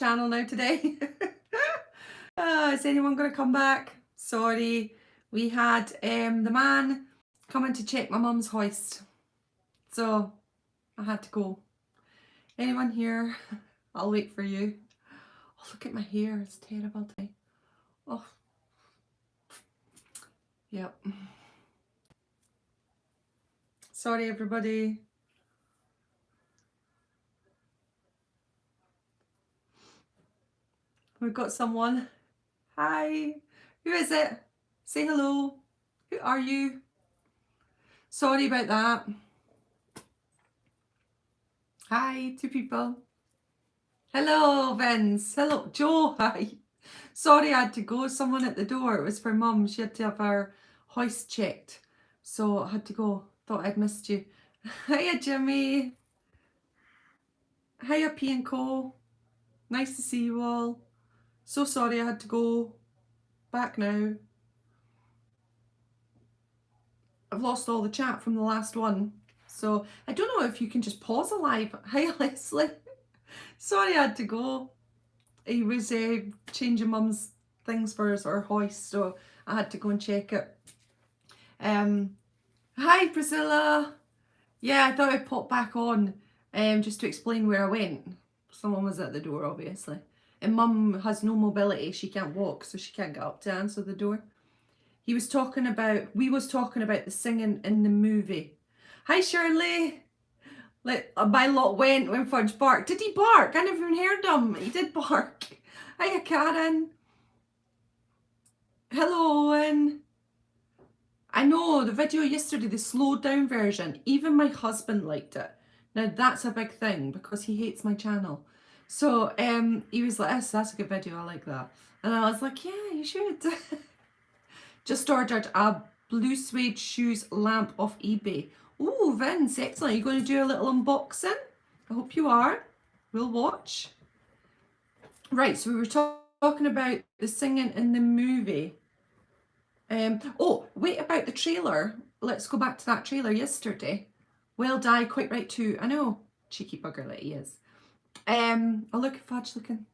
channel now today. Is anyone going to come back? Sorry, we had the man coming to check my mum's hoist, so I had to go. Anyone here? I'll wait for you. Oh, look at my hair, it's terrible today. Oh, yep. Sorry everybody. We've got someone. Hi, who is it? Say hello. Who are you? Sorry about that. Hi, two people. Hello, Vince. Hello, Joe. Hi. Sorry I had to go. Someone at the door. It was for Mum. She had to have her hoist checked. So I had to go. Thought I'd missed you. Hiya, Jimmy. Hiya, P and Co. Nice to see you all. So sorry I had to go. Back now. I've lost all the chat from the last one. So I don't know if you can just pause a live. Hiya, Leslie. Sorry I had to go. He was changing Mum's things for her hoist, so I had to go and check it. Hi Priscilla. Yeah, I thought I'd pop back on just to explain where I went. Someone was at the door, obviously. And Mum has no mobility, she can't walk, so she can't get up to answer the door. We was talking about the singing in the movie. Hi Shirley. My lot went when Fudge barked. Did he bark? I never even heard him. He did bark. Hiya Karen. Hello Owen. I know the video yesterday, the slowed down version, even my husband liked it. Now that's a big thing because he hates my channel. So he was like, yes, that's a good video, I like that. And I was like, yeah, you should. Just ordered a blue suede shoes lamp off eBay. Ooh, Vince, excellent. Are you going to do a little unboxing? I hope you are. We'll watch. Right, so we were talking about the singing in the movie. Oh, wait, about the trailer. Let's go back to that trailer yesterday. Well Die, Quite Right Too. I know, cheeky bugger that he is. Oh, look at Fudge looking.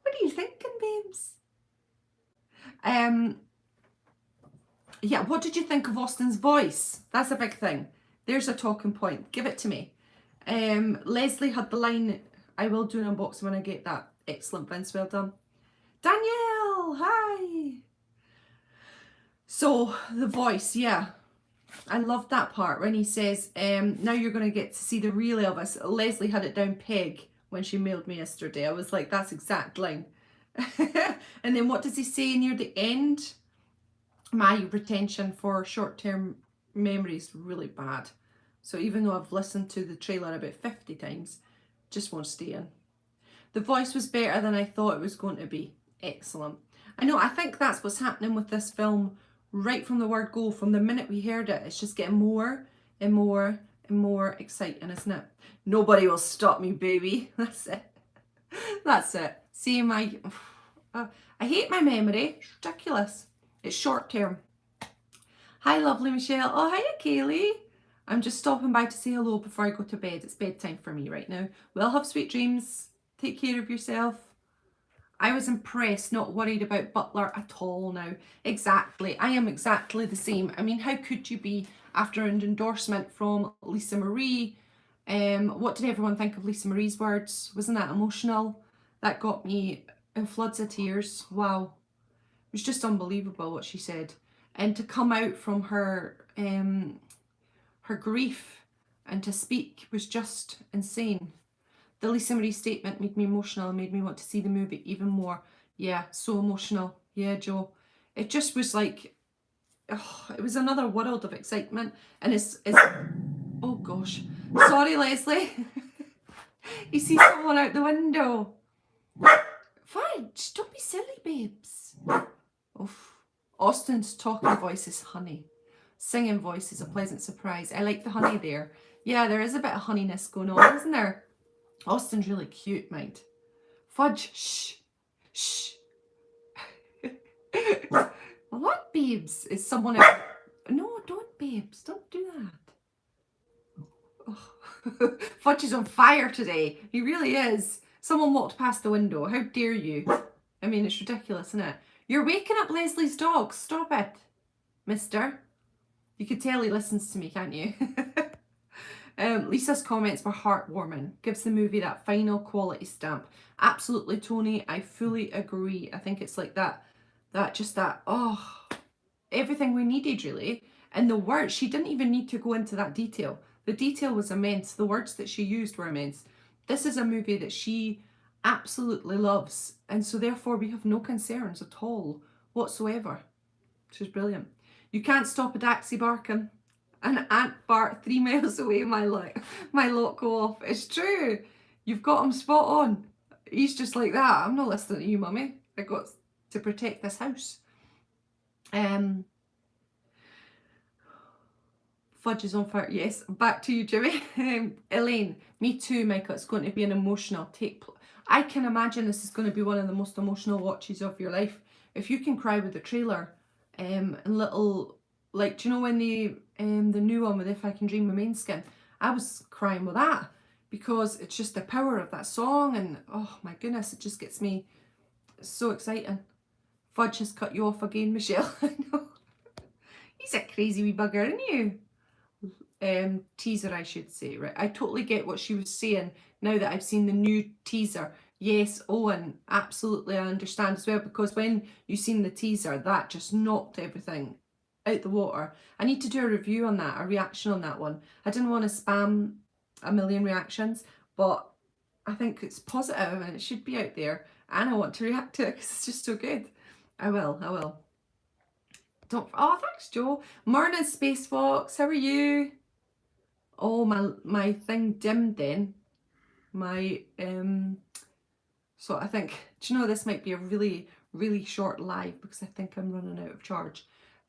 What are you thinking, babes? Yeah, what did you think of Austin's voice? That's a big thing. There's a talking point. Give it to me. Leslie had the line, I will do an unboxing when I get that. Excellent, Vince, well done. Danielle, hi. So, the voice, yeah. I loved that part when he says, now you're going to get to see the real Elvis. Leslie had it down peg when she mailed me yesterday. I was like, that's exact line. And then what does he say near the end? My retention for short-term memory is really bad. So even though I've listened to the trailer about 50 times, just won't stay in. The voice was better than I thought it was going to be. Excellent. I know, I think that's what's happening with this film right from the word go. From the minute we heard it, it's just getting more and more and more exciting, isn't it? Nobody will stop me, baby. That's it. That's it. See, I hate my memory. It's ridiculous. It's short term. Hi, lovely Michelle. Oh, hiya, Kaylee. I'm just stopping by to say hello before I go to bed. It's bedtime for me right now. Well, have sweet dreams. Take care of yourself. I was impressed, not worried about Butler at all now. Exactly. I am exactly the same. I mean, how could you be after an endorsement from Lisa Marie? What did everyone think of Lisa Marie's words? Wasn't that emotional? That got me in floods of tears. Wow. It was just unbelievable what she said. And to come out from her her grief and to speak was just insane. The Lisa Marie statement made me emotional and made me want to see the movie even more. Yeah, so emotional. Yeah, Joe. It just was like, oh, it was another world of excitement. And it's oh gosh. Sorry, Leslie. You see someone out the window. Fudge, don't be silly, babes. Oof. Austin's talking voice is honey. Singing voice is a pleasant surprise. I like the honey there. Yeah, there is a bit of honeyness going on, isn't there? Austin's really cute, mind. Fudge, shh, shh. What, babes? Is someone out? No, don't, babes. Don't do that. Oh. Fudge is on fire today. He really is. Someone walked past the window. How dare you? I mean, it's ridiculous, isn't it? You're waking up Leslie's dog. Stop it, mister. You could tell he listens to me, can't you? Lisa's comments were heartwarming. Gives the movie that final quality stamp. Absolutely, Tony. I fully agree. I think it's like that, oh, everything we needed, really. And the words, she didn't even need to go into that detail. The detail was immense. The words that she used were immense. This is a movie that she absolutely loves. And so therefore we have no concerns at all whatsoever. Which is brilliant. You can't stop a taxi barking. An ant fart 3 miles away, my lock go off. It's true. You've got him spot on. He's just like that. I'm not listening to you, mummy. I got to protect this house. Fudge is on fire. Yes, back to you, Jimmy. Elaine, me too, Michael. It's going to be an emotional take. I can imagine this is going to be one of the most emotional watches of your life. If you can cry with the trailer, and little, like, do you know when the new one with If I Can Dream of Main Skin? I was crying with that because it's just the power of that song, and oh my goodness, it just gets me so exciting. Fudge has cut you off again, Michelle. I know. He's a crazy wee bugger, isn't you? Teaser, I should say, right? I totally get what she was saying now that I've seen the new teaser. Yes, Owen, absolutely, I understand as well, because when you seen the teaser, that just knocked everything out the water. I need to do a review on that, a reaction on that one. I didn't want to spam a million reactions, but I think it's positive and it should be out there, and I want to react to it because it's just so good. I will. Oh, thanks, Joe. Morning, Space Fox. How are you? Oh, my thing dimmed then. My so I think, do you know, this might be a really, really short live because I think I'm running out of charge.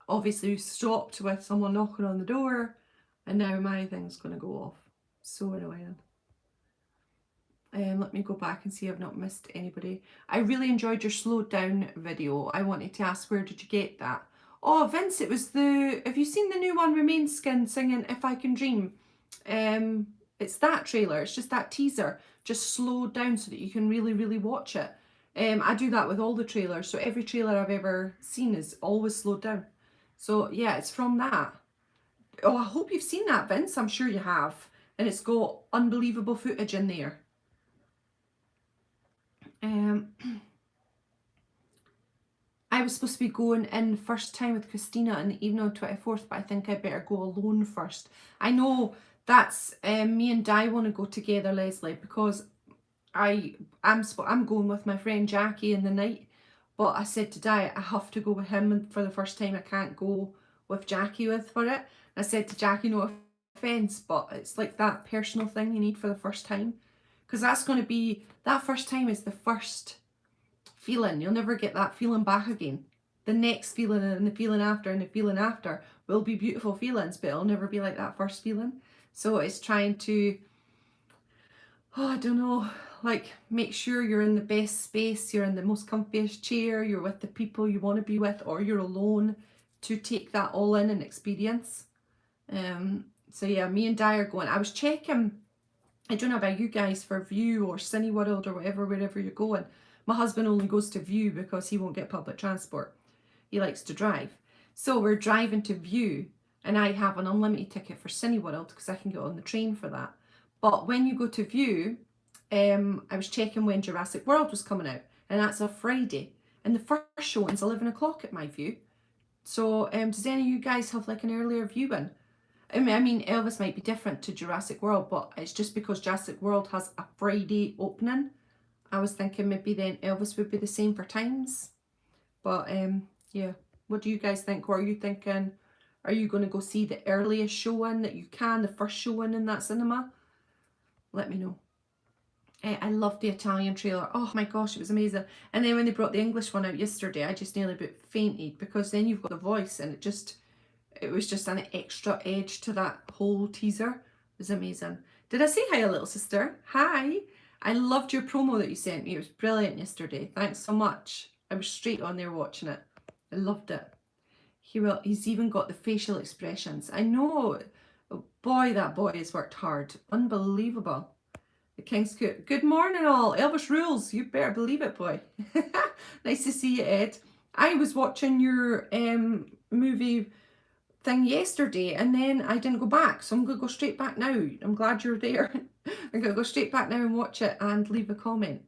Obviously we stopped with someone knocking on the door and now my thing's gonna go off. So annoying. Let me go back and see I've not missed anybody. I really enjoyed your slowed down video. I wanted to ask, where did you get that? Oh, Vince, it was have you seen the new one, Remain Skin, singing If I Can Dream? It's that trailer, it's just that teaser, just slowed down so that you can really, really watch it. I do that with all the trailers, so every trailer I've ever seen is always slowed down. So yeah, it's from that. Oh, I hope you've seen that, Vince. I'm sure you have. And it's got unbelievable footage in there. I was supposed to be going in first time with Christina on the evening of 24th, but I think I better go alone first. I know that's me and Di want to go together, Leslie, because I'm going with my friend Jackie in the night, but I said to Di I have to go with him for the first time. I can't go with Jackie for it. I said to Jackie, no offence, but it's like that personal thing you need for the first time, because that's going to be, that first time is the first feeling. You'll never get that feeling back again. The next feeling and the feeling after and the feeling after will be beautiful feelings, but it'll never be like that first feeling. So it's trying to, oh, I don't know, like make sure you're in the best space, you're in the most comfiest chair, you're with the people you want to be with, or you're alone, to take that all in and experience. So yeah, me and Di are going. I was checking, I don't know about you guys, for View or Cineworld or whatever, wherever you're going. My husband only goes to View because he won't get public transport. He likes to drive. So we're driving to View, and I have an unlimited ticket for Cineworld because I can get on the train for that. But when you go to View, I was checking when Jurassic World was coming out, and that's a Friday. And the first showing's 11 o'clock at my View. So does any of you guys have like an earlier viewing? I mean, Elvis might be different to Jurassic World, but it's just because Jurassic World has a Friday opening. I was thinking maybe then Elvis would be the same for times. But yeah, what do you guys think? What are you thinking? Are you going to go see the earliest showing that you can, the first showing in that cinema? Let me know. I loved the Italian trailer. Oh my gosh, it was amazing. And then when they brought the English one out yesterday, I just nearly about fainted, because then you've got the voice and it was just an extra edge to that whole teaser. It was amazing. Did I say hi, little sister? Hi. I loved your promo that you sent me. It was brilliant yesterday. Thanks so much. I was straight on there watching it. I loved it. He's even got the facial expressions. I know. Boy, that boy has worked hard. Unbelievable. The King's Court. Good morning all. Elvis rules. You better believe it, boy. Nice to see you, Ed. I was watching your movie thing yesterday and then I didn't go back. So I'm going to go straight back now. I'm glad you're there. I'm going to go straight back now and watch it and leave a comment.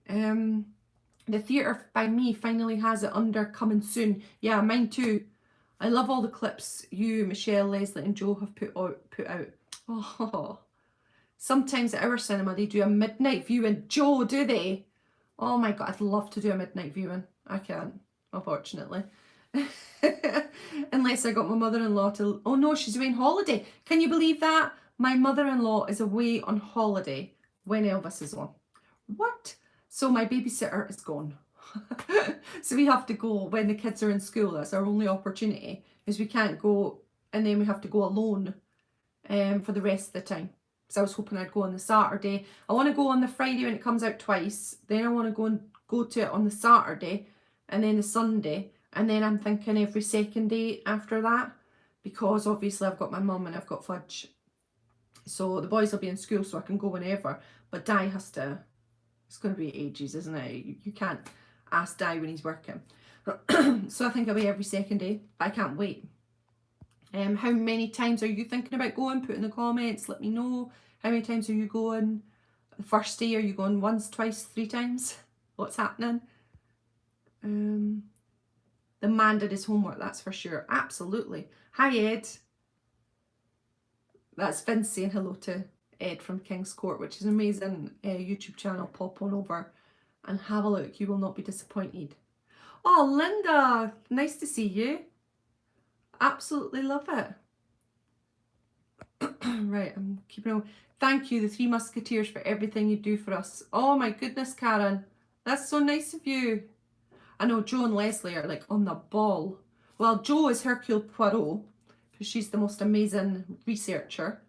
The theatre by me finally has it under coming soon. Yeah, mine too. I love all the clips you, Michelle, Leslie and Joe have put out. Oh, sometimes at our cinema they do a midnight viewing. Joe, do they? Oh my God, I'd love to do a midnight viewing. I can't, unfortunately. Unless I got my mother-in-law to... Oh no, she's away on holiday. Can you believe that? My mother-in-law is away on holiday when Elvis is on. What? So my babysitter is gone. So we have to go when the kids are in school. That's our only opportunity, is we can't go and then we have to go alone for the rest of the time. So I was hoping I'd go on the Saturday. I want to go on the Friday when it comes out twice. Then I want to go to it on the Saturday and then the Sunday. And then I'm thinking every second day after that, because obviously I've got my mum and I've got Fudge. So the boys will be in school so I can go whenever. But Di has to, it's going to be ages, isn't it? You can't ask Di when he's working. So I think I'll be every second day. I can't wait. How many times are you thinking about going? Put in the comments, let me know. How many times are you going? The first day, are you going once, twice, 3 times? What's happening? The man did his homework, that's for sure. Absolutely. Hi, Ed. That's Vince saying hello to Ed from King's Court, which is an amazing YouTube channel. Pop on over and have a look. You will not be disappointed. Oh, Linda, nice to see you. Absolutely love it. Right, I'm keeping on. Thank you, the Three Musketeers, for everything you do for us. Oh my goodness, Karen. That's so nice of you. I know Joe and Leslie are like on the ball. Well, Joe is Hercule Poirot, because she's the most amazing researcher.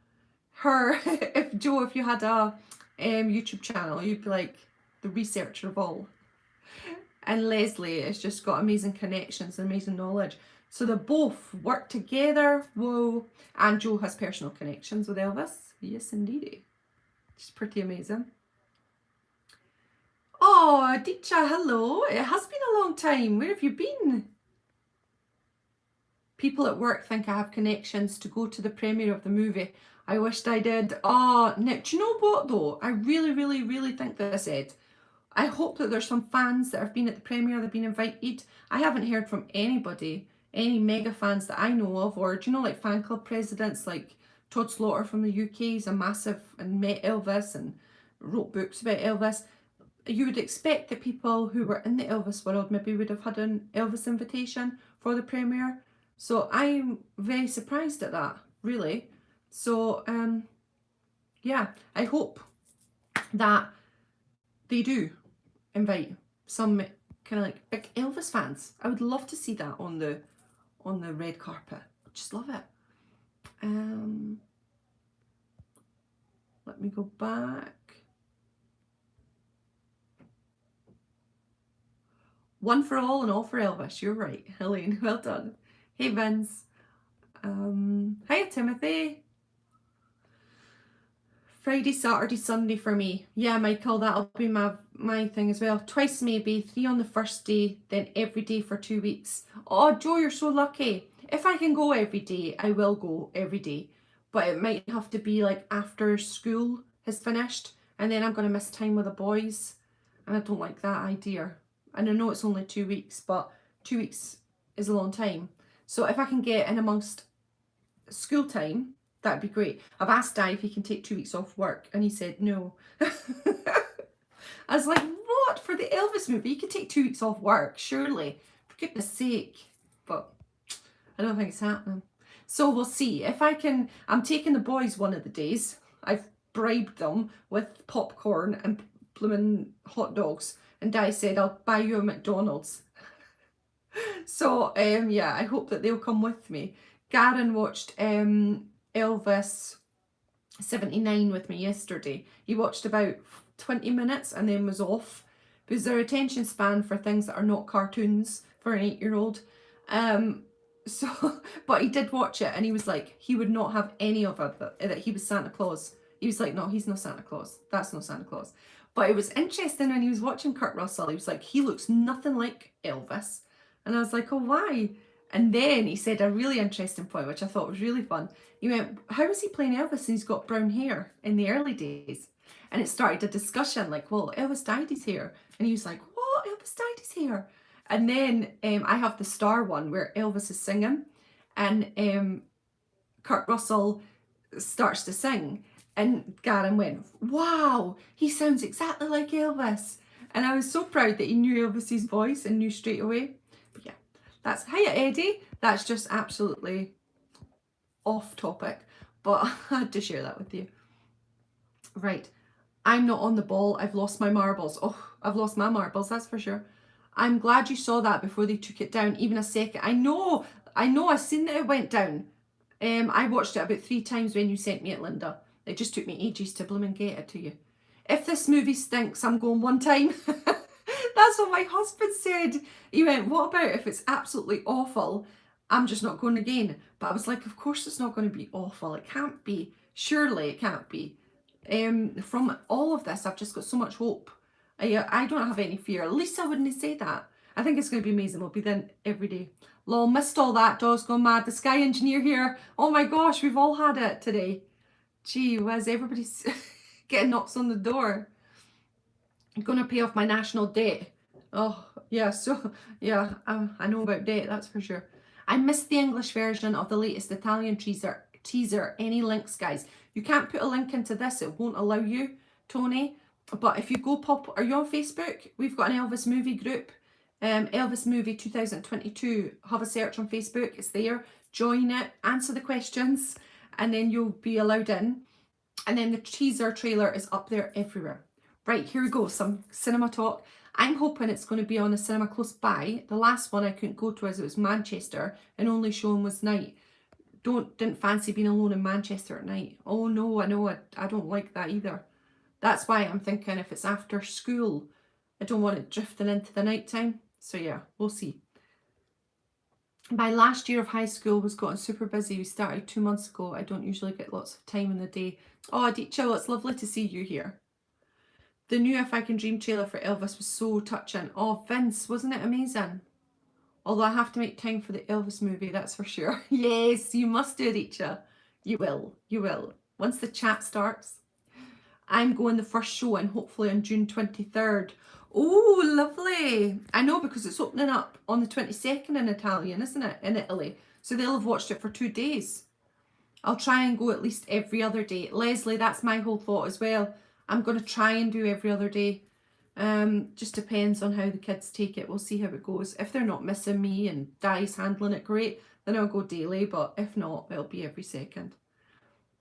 Her, if you had a YouTube channel, you'd be like the researcher of all. And Leslie has just got amazing connections and amazing knowledge. So they both work together. Whoa. And Joe has personal connections with Elvis. Yes, indeed. It's pretty amazing. Oh, Aditya, hello. It has been a long time. Where have you been? People at work think I have connections to go to the premiere of the movie. I wished I did. Oh, Nick, do you know what though? I really, really, really think this, Ed. I hope that there's some fans that have been at the premiere, they've been invited. I haven't heard from anybody, any mega fans that I know of, or do you know, like fan club presidents like Todd Slaughter from the UK. He's a massive and met Elvis and wrote books about Elvis. You would expect that people who were in the Elvis world maybe would have had an Elvis invitation for the premiere. So I'm very surprised at that, really. So yeah, I hope that they do invite some kind of like big Elvis fans. I would love to see that on the red carpet. Just love it. Let me go back. One for all and all for Elvis. You're right, Helene. Well done. Hey, Vince. Hiya, Timothy. Friday, Saturday, Sunday for me. Yeah, Michael, that'll be my thing as well. Twice maybe, 3 on the first day, then every day for 2 weeks. Oh, Joe, you're so lucky. If I can go every day, I will go every day. But it might have to be like after school has finished, and then I'm going to miss time with the boys. And I don't like that idea. And I know it's only 2 weeks, but 2 weeks is a long time. So if I can get in amongst school time, that'd be great. I've asked Di if he can take 2 weeks off work, and he said no. I was like, what? For the Elvis movie, you could take 2 weeks off work, surely. For goodness sake. But I don't think it's happening. So we'll see. If I can, I'm taking the boys one of the days. I've bribed them with popcorn and blooming hot dogs. And Di said, I'll buy you a McDonald's. So, yeah, I hope that they'll come with me. Garen watched Elvis 79 with me yesterday. He watched about 20 minutes and then was off, because their attention span for things that are not cartoons for an 8-year-old. So, but he did watch it and he was like, he would not have any of it, that he was Santa Claus. He was like, no, he's no Santa Claus. That's no Santa Claus. But it was interesting when he was watching Kurt Russell. He was like, he looks nothing like Elvis. And I was like, oh, why? And then he said a really interesting point, which I thought was really fun. He went, how is he playing Elvis and he's got brown hair in the early days? And it started a discussion like, well, Elvis dyed his hair. And he was like, what? Elvis dyed his hair? And then I have the star one where Elvis is singing and Kurt Russell starts to sing. And Garen went, wow, he sounds exactly like Elvis. And I was so proud that he knew Elvis's voice and knew straight away. But yeah, that's, hiya Eddie. That's just absolutely off topic, but I had to share that with you. Right, I'm not on the ball. I've lost my marbles. Oh, I've lost my marbles, that's for sure. I'm glad you saw that before they took it down, even a second. I know, I've seen that it went down. I watched it about 3 times when you sent me it, Linda. It just took me ages to bloom and get it to you. If this movie stinks, I'm going 1 time. That's what my husband said. He went, what about if it's absolutely awful? I'm just not going again. But I was like, of course it's not going to be awful. It can't be. Surely it can't be. From all of this, I've just got so much hope. I don't have any fear. At least I wouldn't say that. I think it's going to be amazing. We'll be there every day. Lol, missed all that. Dog's gone mad. The sky engineer here. Oh my gosh, we've all had it today. Gee whiz, everybody's getting knocks on the door. I'm going to pay off my national debt. Oh, yeah, so, yeah, I know about debt, that's for sure. I missed the English version of the latest Italian teaser. Any links, guys? You can't put a link into this. It won't allow you, Tony. But if you go are you on Facebook? We've got an Elvis movie group. Elvis movie 2022. Have a search on Facebook. It's there. Join it. Answer the questions. And then you'll be allowed in. And then the teaser trailer is up there everywhere. Right, here we go. Some cinema talk. I'm hoping it's going to be on a cinema close by. The last one I couldn't go to as it was Manchester and only showing was night. Didn't fancy being alone in Manchester at night. Oh no, I know, I don't like that either. That's why I'm thinking if it's after school, I don't want it drifting into the night time. So yeah, we'll see. My last year of high school was gotten super busy. We started 2 months ago. I don't usually get lots of time in the day. Oh, Adichel, it's lovely to see you here. The new If I Can Dream trailer for Elvis was so touching. Oh, Vince, wasn't it amazing? Although I have to make time for the Elvis movie, that's for sure. Yes, you must do it, Icha. You will. You will. Once the chat starts. I'm going the first show and hopefully on June 23rd. Oh, lovely. I know because it's opening up on the 22nd in Italian, isn't it? In Italy. So they'll have watched it for 2 days. I'll try and go at least every other day. Leslie, that's my whole thought as well. I'm going to try and do every other day. Just depends on how the kids take it. We'll see how it goes. If they're not missing me and Di's handling it great, then I'll go daily. But if not, it'll be every second.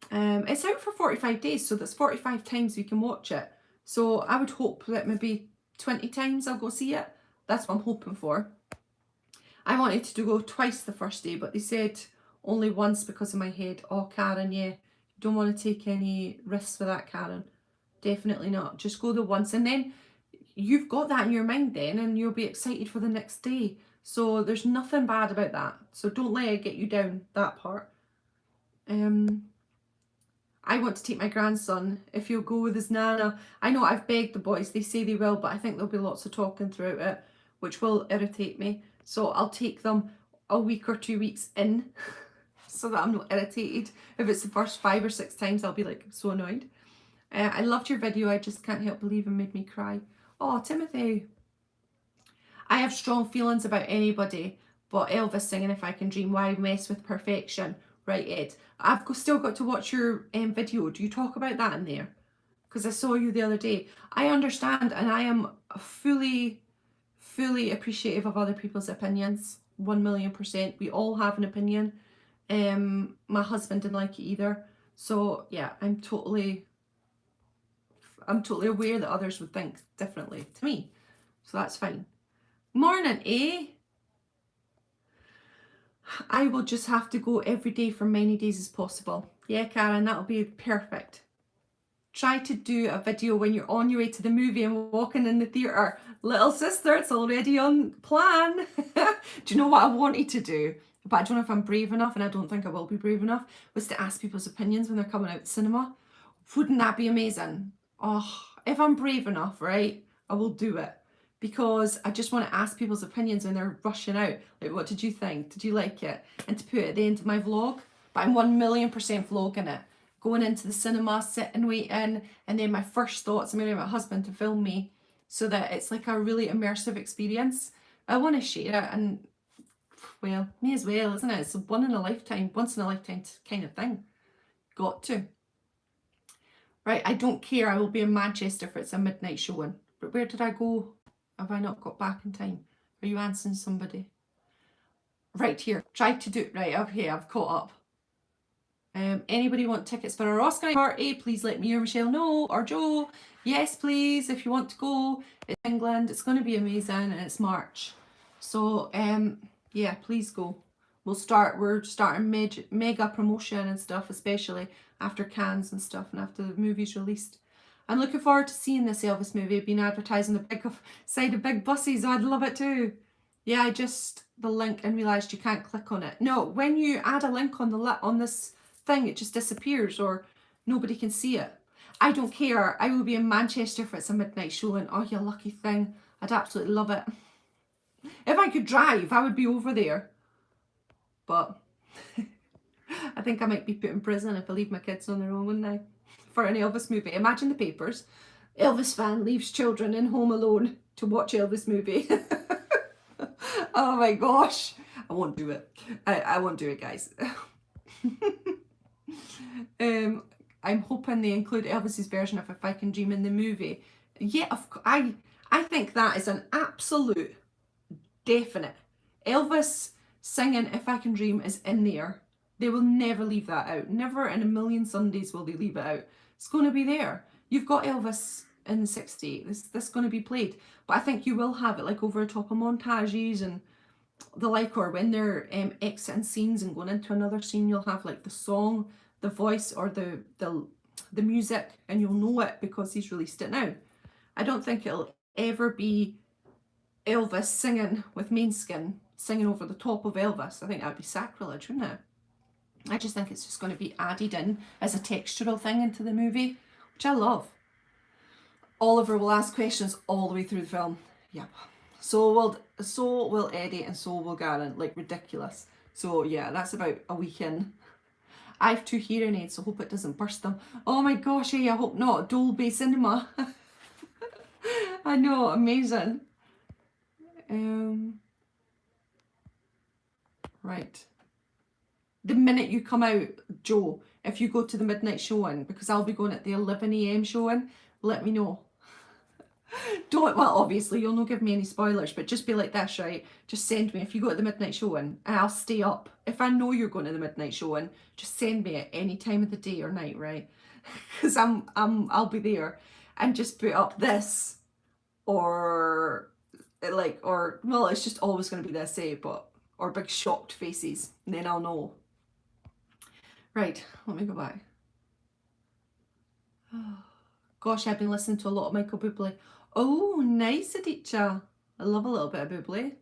It's out for 45 days, so that's 45 times we can watch it. So I would hope that maybe 20 times I'll go see it. That's what I'm hoping for. I wanted to go twice the first day, but they said only once because of my head. Oh, Karen, yeah. Don't want to take any risks with that, Karen. Definitely not. Just go the once and then you've got that in your mind then and you'll be excited for the next day. So there's nothing bad about that. So don't let it get you down, that part. I want to take my grandson if you'll go with his nana. I know I've begged the boys, they say they will, but I think there'll be lots of talking throughout it, which will irritate me. So I'll take them a week or 2 weeks in so that I'm not irritated. If it's the first 5 or 6 times, I'll be like so annoyed. I loved your video. I just can't help believing made me cry. Oh, Timothy. I have strong feelings about anybody, but Elvis singing If I Can Dream. Why mess with perfection? Right, Ed. I've still got to watch your video. Do you talk about that in there? Because I saw you the other day. I understand and I am fully appreciative of other people's opinions. 1,000,000%. We all have an opinion. My husband didn't like it either. So yeah, I'm totally aware that others would think differently to me. So that's fine. Morning, eh? I will just have to go every day for many days as possible. Yeah, Karen, that'll be perfect. Try to do a video when you're on your way to the movie and walking in the theatre. Little sister, it's already on plan. Do you know what I wanted to do? but I don't know if I'm brave enough, and I don't think I will be brave enough, was to ask people's opinions when they're coming out the cinema. Wouldn't that be amazing? Oh, if I'm brave enough, right, I will do it. Because I just want to ask people's opinions when they're rushing out. Like, what did you think? Did you like it? And to put it at the end of my vlog. But I'm 1,000,000% vlogging it. Going into the cinema, sitting, waiting, and then my first thoughts, I'm going to get my husband to film me so that it's like a really immersive experience. I want to share it, and well, may as well, isn't it? It's a once in a lifetime kind of thing. Got to. Right, I don't care. I will be in Manchester if it's a midnight showing. But where did I go? Have I not got back in time? Are you answering somebody? Right here. Try to do it. Right, okay, I've caught up. Anybody want tickets for a Oscar party? Please let me or Michelle know. Or Joe. Yes, please, if you want to go. It's England. It's going to be amazing, and it's March. So, yeah, please go. We're starting mega promotion and stuff, especially after Cannes and stuff and after the movie's released. I'm looking forward to seeing this Elvis movie being advertised on the side of big buses. I'd love it too. Yeah, I just the link and realised you can't click on it. No, when you add a link on this thing, it just disappears or nobody can see it. I don't care. I will be in Manchester if it's a midnight showing. Oh, you lucky thing. I'd absolutely love it. If I could drive, I would be over there. But I think I might be put in prison if I leave my kids on their own, wouldn't I? For an Elvis movie. Imagine the papers. Elvis fan leaves children in home alone to watch Elvis movie. Oh my gosh. I won't do it. I won't do it, guys. I'm hoping they include Elvis's version of If I Can Dream in the movie. Yeah, I think that is an absolute definite. Elvis singing If I Can Dream is in there. They will never leave that out. Never in a million Sundays will they leave it out. It's going to be there. You've got Elvis in the 60s. This going to be played. But I think you will have it like over the top of montages and the like, or when they're exiting scenes and going into another scene, you'll have like the song, the voice, or the music, and you'll know it because he's released it now. I don't think it'll ever be Elvis singing with Maneskin, singing over the top of Elvis. I think that would be sacrilege, wouldn't it? I just think it's just going to be added in as a textural thing into the movie, which I love. Oliver will ask questions all the way through the film. Yep. So will Eddie, and so will Garen. Like, ridiculous. So yeah, that's about a week in. I have 2 hearing aids, so hope it doesn't burst them. Oh my gosh, hey, I hope not. Dolby Cinema. I know, amazing. Right. The minute you come out, Joe, if you go to the midnight showing, because I'll be going at the 11 AM showing, let me know. Well, obviously, you'll not give me any spoilers, but just be like this, right? Just send me, if you go to the midnight showing, and I'll stay up. If I know you're going to the midnight showing, just send me at any time of the day or night, right? Because I'll be there, and just put up this, or like, or, well, it's just always going to be this, or big shocked faces, and then I'll know. Right, let me go back. Gosh, I've been listening to a lot of Michael Bublé. Oh, nice, Aditya. I love a little bit of Bublé.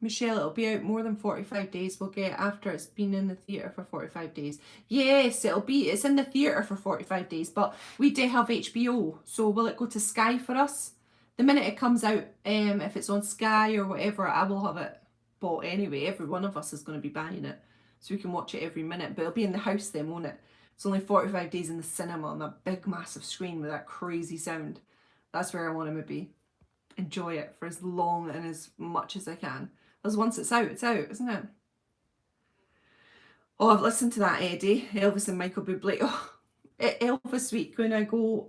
Michelle, it'll be out more than 45 days. We'll get after it's been in the theatre for 45 days. Yes, it's in the theatre for 45 days, but we do have HBO. So will it go to Sky for us? The minute it comes out, if it's on Sky or whatever, I will have it bought anyway. Every one of us is going to be buying it, so we can watch it every minute. But it'll be in the house then, won't it? It's only 45 days in the cinema on that big massive screen with that crazy sound. That's where I want to maybe enjoy it for as long and as much as I can. Because once it's out, isn't it? Oh, I've listened to that, Eddie, Elvis and Michael Bublé. Oh, Elvis week when I go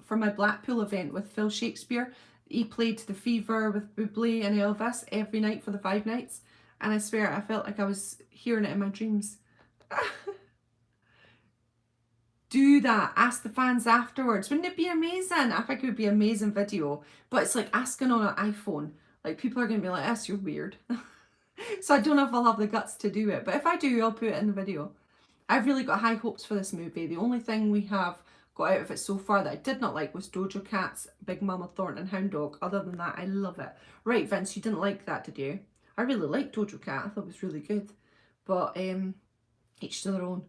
for my Blackpool event with Phil Shakespeare. He played The Fever with Bublé and Elvis every night for the 5 nights. And I swear, I felt like I was hearing it in my dreams. Do that. Ask the fans afterwards. Wouldn't it be amazing? I think it would be an amazing video. But it's like asking on an iPhone. Like, people are going to be like, yes, you're weird. So I don't know if I'll have the guts to do it. But if I do, I'll put it in the video. I've really got high hopes for this movie. The only thing we have got out of it so far that I did not like was Doja Cat's Big Mama Thornton Hound Dog. Other than that, I love it. Right, Vince, you didn't like that, did you? I really liked Doja Cat. I thought it was really good. But each to their own.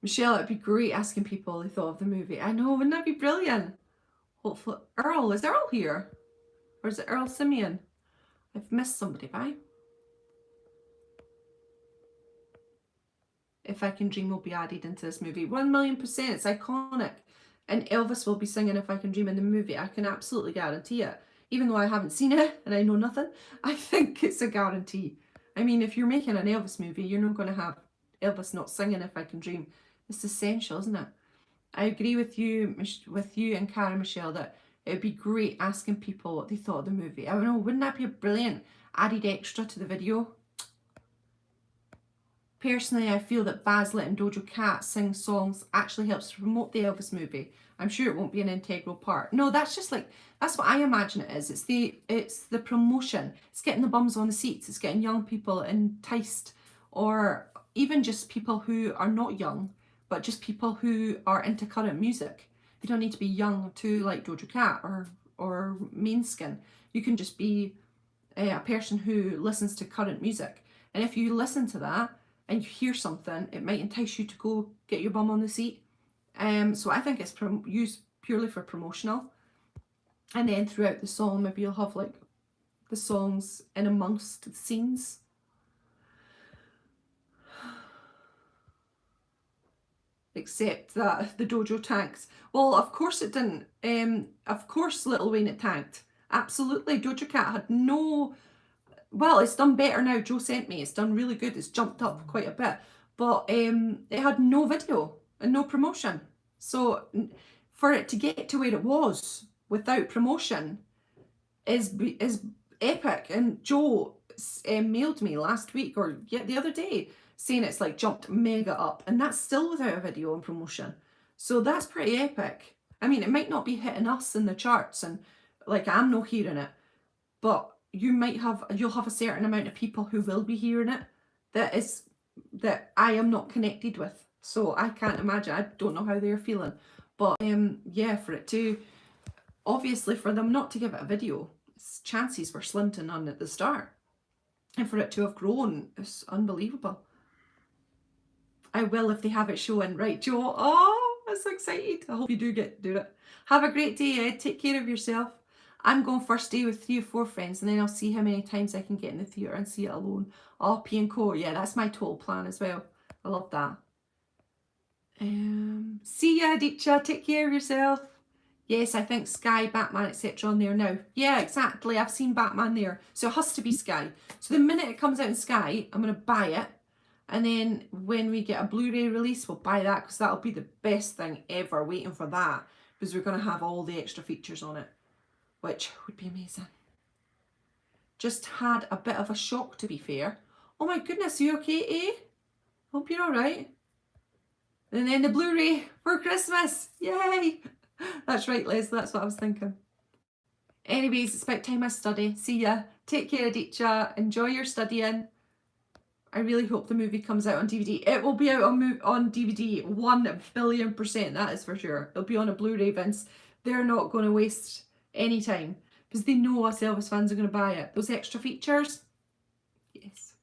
Michelle, it'd be great asking people what they thought of the movie. I know, wouldn't that be brilliant? Hopefully. Earl, is Earl here? Or is it Earl Simeon? I've missed somebody, bye. If I Can Dream will be added into this movie. 1,000,000%, it's iconic. And Elvis will be singing If I Can Dream in the movie. I can absolutely guarantee it. Even though I haven't seen it and I know nothing, I think it's a guarantee. I mean, if you're making an Elvis movie, you're not going to have Elvis not singing If I Can Dream. It's essential, isn't it? I agree with you and Karen Michelle that it would be great asking people what they thought of the movie. I don't know, wouldn't that be a brilliant added extra to the video? Personally, I feel that Baslet and Doja Cat sing songs actually helps to promote the Elvis movie. I'm sure it won't be an integral part. No, that's just like, that's what I imagine it is. It's the promotion. It's getting the bums on the seats. It's getting young people enticed, or even just people who are not young, but just people who are into current music. You don't need to be young to like Doja Cat or Mainskin. You can just be a person who listens to current music. And if you listen to that and you hear something, it might entice you to go get your bum on the seat. So I think it's used purely for promotional. And then throughout the song, maybe you'll have like the songs in amongst the scenes. Except that the Dojo tanks. Well, of course it didn't. Of course Lil Wayne it tanked. Absolutely. Doja Cat had no... Well, it's done better now. Joe sent me. It's done really good. It's jumped up quite a bit. But it had no video and no promotion. So for it to get to where it was without promotion is epic. And Joe mailed me last week or the other day saying it's like jumped mega up, and that's still without a video and promotion. So that's pretty epic. I mean, it might not be hitting us in the charts, and like I'm not hearing it, but you'll have a certain amount of people who will be hearing it that I am not connected with. So I can't imagine. I don't know how they're feeling, but yeah, for it to obviously for them not to give it a video, chances were slim to none at the start, and for it to have grown is unbelievable. I will if they have it showing. Right, Joe? Oh, I'm so excited. I hope you do get to do it. Have a great day, Ed. Take care of yourself. I'm going first day with 3 or 4 friends, and then I'll see how many times I can get in the theatre and see it alone. Oh, P and Co. Yeah, that's my total plan as well. I love that. See ya, Adicha. Take care of yourself. Yes, I think Sky, Batman, etc. on there now. Yeah, exactly. I've seen Batman there. So it has to be Sky. So the minute it comes out in Sky, I'm going to buy it. And then when we get a Blu-ray release, we'll buy that, because that'll be the best thing ever, waiting for that. Because we're going to have all the extra features on it, which would be amazing. Just had a bit of a shock, to be fair. Oh my goodness, are you okay, eh? Hope you're alright. And then the Blu-ray for Christmas. Yay! That's right, Leslie, that's what I was thinking. Anyways, it's about time I study. See ya. Take care, Adicha. Enjoy your studying. I really hope the movie comes out on DVD. It will be out on DVD, 1,000,000,000%, that is for sure. It'll be on a Blu-ray, Vince. They're not going to waste any time, because they know us Elvis fans are going to buy it. Those extra features, yes.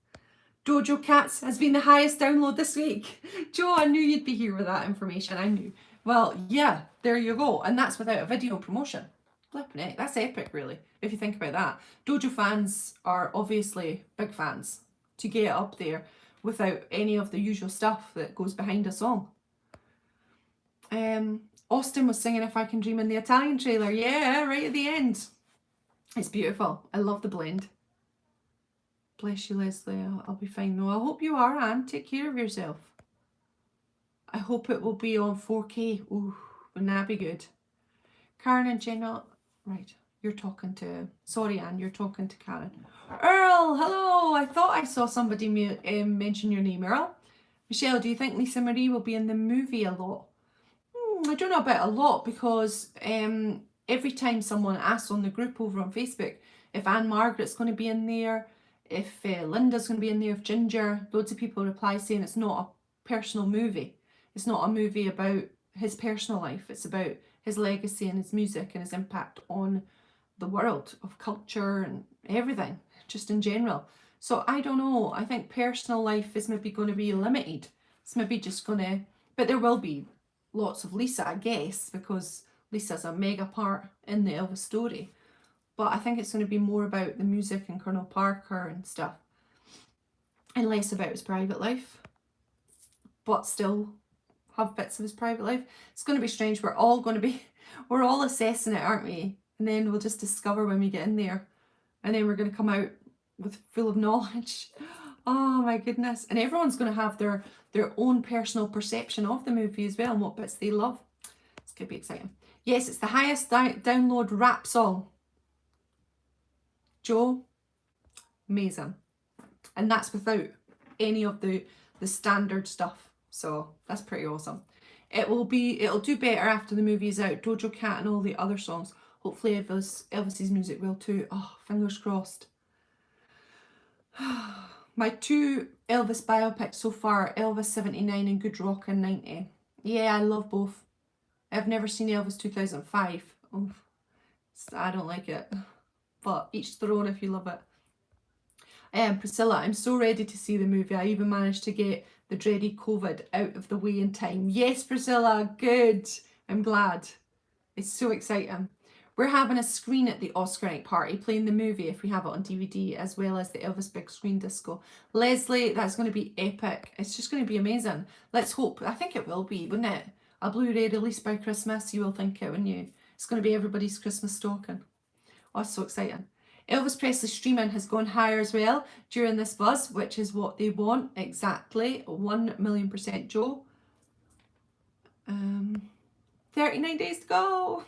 Doja Cat has been the highest download this week. Joe, I knew you'd be here with that information. I knew. Well, yeah, there you go. And that's without a video promotion. Flipping it. That's epic, really, if you think about that. Doja fans are obviously big fans to get it up there without any of the usual stuff that goes behind a song. Austin was singing If I Can Dream in the Italian trailer. Yeah, right at the end. It's beautiful. I love the blend. Bless you, Leslie. I'll be fine though. I hope you are, Anne. Take care of yourself. I hope it will be on 4K. Ooh, wouldn't that be good? Karen and Jenna. Right, you're talking to... Sorry, Anne, you're talking to Karen. Earl, hello. I thought I saw somebody mention your name, Earl. Michelle, do you think Lisa Marie will be in the movie a lot? I don't know about a lot, because every time someone asks on the group over on Facebook if Anne Margaret's going to be in there, if Linda's going to be in there, if Ginger, loads of people reply saying it's not a personal movie. It's not a movie about his personal life. It's about his legacy and his music and his impact on the world of culture and everything, just in general. So I don't know. I think personal life is maybe going to be limited. It's maybe just going to, but there will be lots of Lisa, I guess, because Lisa's a mega part in the Elvis story. But I think it's going to be more about the music and Colonel Parker and stuff, and less about his private life, but still have bits of his private life. It's going to be strange. We're all assessing it, aren't we? And then we'll just discover when we get in there, and then we're going to come out with full of knowledge. Oh my goodness. And everyone's going to have their own personal perception of the movie as well, and what bits they love. It's going to be exciting. Yes, it's the highest download rap song. Joe, amazing. And that's without any of the standard stuff. So that's pretty awesome. It'll do better after the movie is out. Doja Cat and all the other songs. Hopefully Elvis's music will too. Oh, fingers crossed. My 2 Elvis biopics so far, Elvis 79 and Good Rockin' 90. Yeah, I love both. I've never seen Elvis 2005. Oh, I don't like it. But each their own if you love it. Priscilla, I'm so ready to see the movie. I even managed to get the dreaded COVID out of the way in time. Yes, Priscilla, good. I'm glad. It's so exciting. We're having a screen at the Oscar night party, playing the movie if we have it on DVD, as well as the Elvis big screen disco. Leslie, that's going to be epic. It's just going to be amazing. Let's hope. I think it will be, wouldn't it? A Blu-ray release by Christmas. You will think it, wouldn't you? It's going to be everybody's Christmas stocking. Oh, it's so exciting. Elvis Presley streaming has gone higher as well during this buzz, which is what they want. Exactly. 1,000,000% Joe. 39 days to go.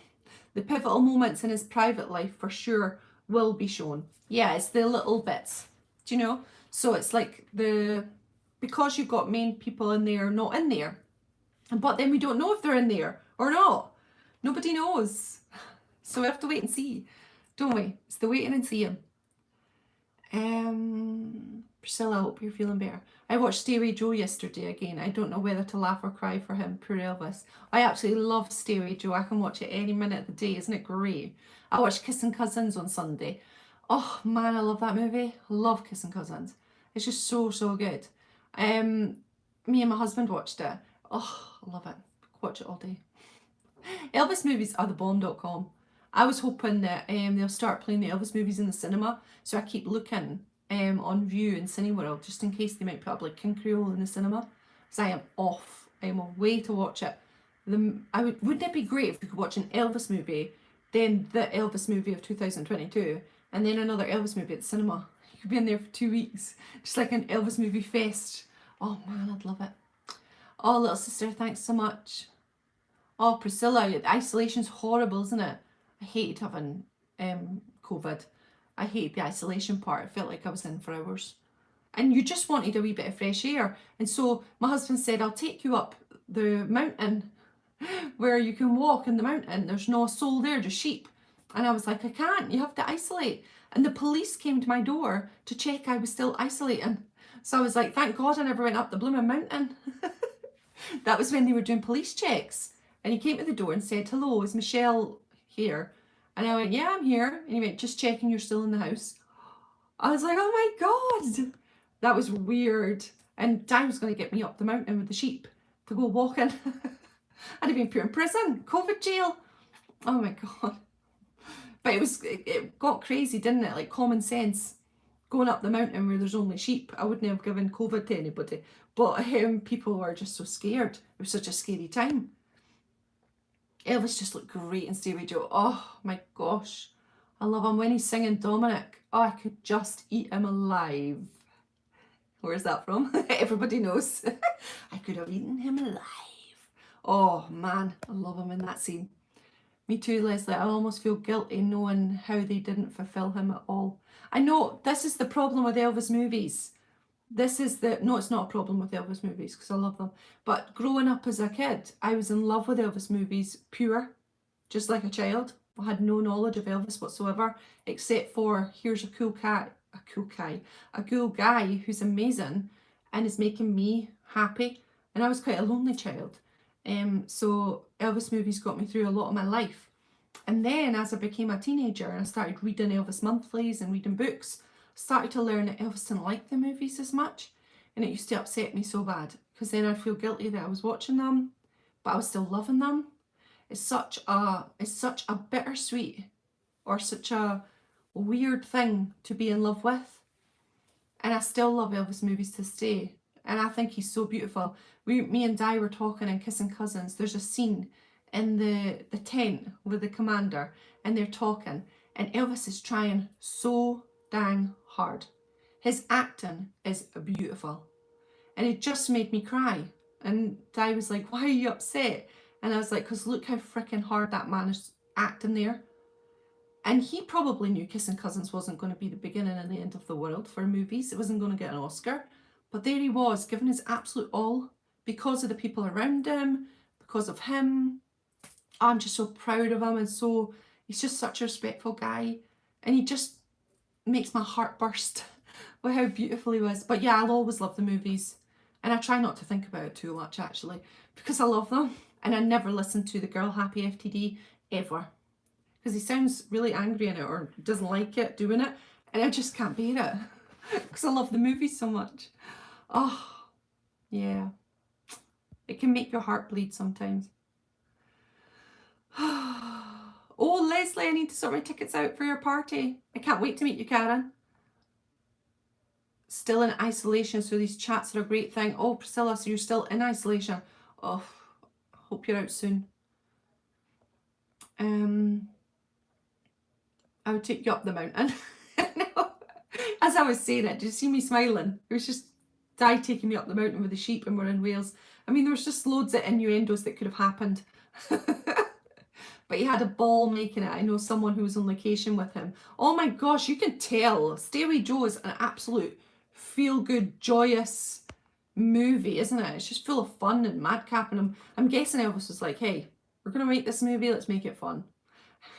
The pivotal moments in his private life for sure will be shown. Yeah, it's the little bits. Do you know? So it's like because you've got main people in there, not in there. But then we don't know if they're in there or not. Nobody knows. So we have to wait and see, don't we? It's the waiting and seeing. Priscilla, I hope you're feeling better. I watched Stairway Joe yesterday again. I don't know whether to laugh or cry for him. Poor Elvis. I absolutely loved Stairway Joe. I can watch it any minute of the day. Isn't it great? I watched Kissing Cousins on Sunday. Oh man, I love that movie. I love Kissing Cousins. It's just so, so good. Me and my husband watched it. Oh, I love it. Watch it all day. Elvis movies are thebomb.com. I was hoping that they'll start playing the Elvis movies in the cinema, so I keep looking on View and Cineworld just in case they might put up like King Creole in the cinema, because I am off. I am away to watch it. Wouldn't it be great if we could watch an Elvis movie, then the Elvis movie of 2022, and then another Elvis movie at the cinema? You could be in there for 2 weeks, just like an Elvis movie fest. Oh man, I'd love it. Oh, little sister, thanks so much. Oh, Priscilla, the isolation's horrible, isn't it? I hated having COVID. I hate the isolation part. I felt like I was in for hours. And you just wanted a wee bit of fresh air. And so my husband said, I'll take you up the mountain where you can walk in the mountain. There's no soul there, just sheep. And I was like, I can't. You have to isolate. And the police came to my door to check I was still isolating. So I was like, thank God I never went up the blooming mountain. That was when they were doing police checks. And he came to the door and said, hello, is Michelle here? And I went, yeah, I'm here. And he went, just checking you're still in the house. I was like, oh my God. That was weird. And Di was going to get me up the mountain with the sheep to go walking. I'd have been put in prison, COVID jail. Oh my God. But it got crazy, didn't it? Like common sense. Going up the mountain where there's only sheep. I wouldn't have given COVID to anybody. But people were just so scared. It was such a scary time. Elvis just looked great in Stairway Joe. Oh my gosh. I love him when he's singing Dominic. Oh, I could just eat him alive. Where's that from? Everybody knows. I could have eaten him alive. Oh man, I love him in that scene. Me too, Leslie. I almost feel guilty knowing how they didn't fulfill him at all. I know this is the problem with Elvis movies. No, it's not a problem with Elvis movies because I love them. But growing up as a kid, I was in love with Elvis movies, pure, just like a child. I had no knowledge of Elvis whatsoever, except for here's a cool guy who's amazing and is making me happy. And I was quite a lonely child. So Elvis movies got me through a lot of my life. And then as I became a teenager and I started reading Elvis monthlies and reading books, I started to learn that Elvis didn't like the movies as much. And it used to upset me so bad because then I'd feel guilty that I was watching them, but I was still loving them. It's such a bittersweet or such a weird thing to be in love with. And I still love Elvis movies to this day. And I think he's so beautiful. Me and Di were talking in Kissing Cousins. There's a scene in the tent with the commander and they're talking. And Elvis is trying so dang hard. His acting is beautiful. And it just made me cry. And Di was like, why are you upset? And I was like, because look how freaking hard that man is acting there. And he probably knew Kissing Cousins wasn't going to be the beginning and the end of the world for movies. It wasn't going to get an Oscar. But there he was, giving his absolute all because of the people around him, because of him. I'm just so proud of him, and so he's just such a respectful guy. And he just makes my heart burst with how beautiful he was. But yeah, I'll always love the movies. And I try not to think about it too much, actually, because I love them. And I never listen to the Girl Happy FTD ever. Because he sounds really angry in it or doesn't like it doing it. And I just can't bear it. Because I love the movies so much. Oh, yeah. It can make your heart bleed sometimes. Oh, Leslie, I need to sort my tickets out for your party. I can't wait to meet you, Karen. Still in isolation, so these chats are a great thing. Oh, Priscilla, so you're still in isolation. Oh, hope you're out soon. I would take you up the mountain. As I was saying it, did you see me smiling? It was just Di taking me up the mountain with the sheep and we're in Wales. I mean, there was just loads of innuendos that could have happened. But he had a ball making it. I know someone who was on location with him. Oh my gosh, you can tell. Stay Away Joe is an absolute feel-good, joyous movie, isn't it? It's just full of fun and madcap. And I'm guessing Elvis was like, hey, we're going to make this movie, let's make it fun.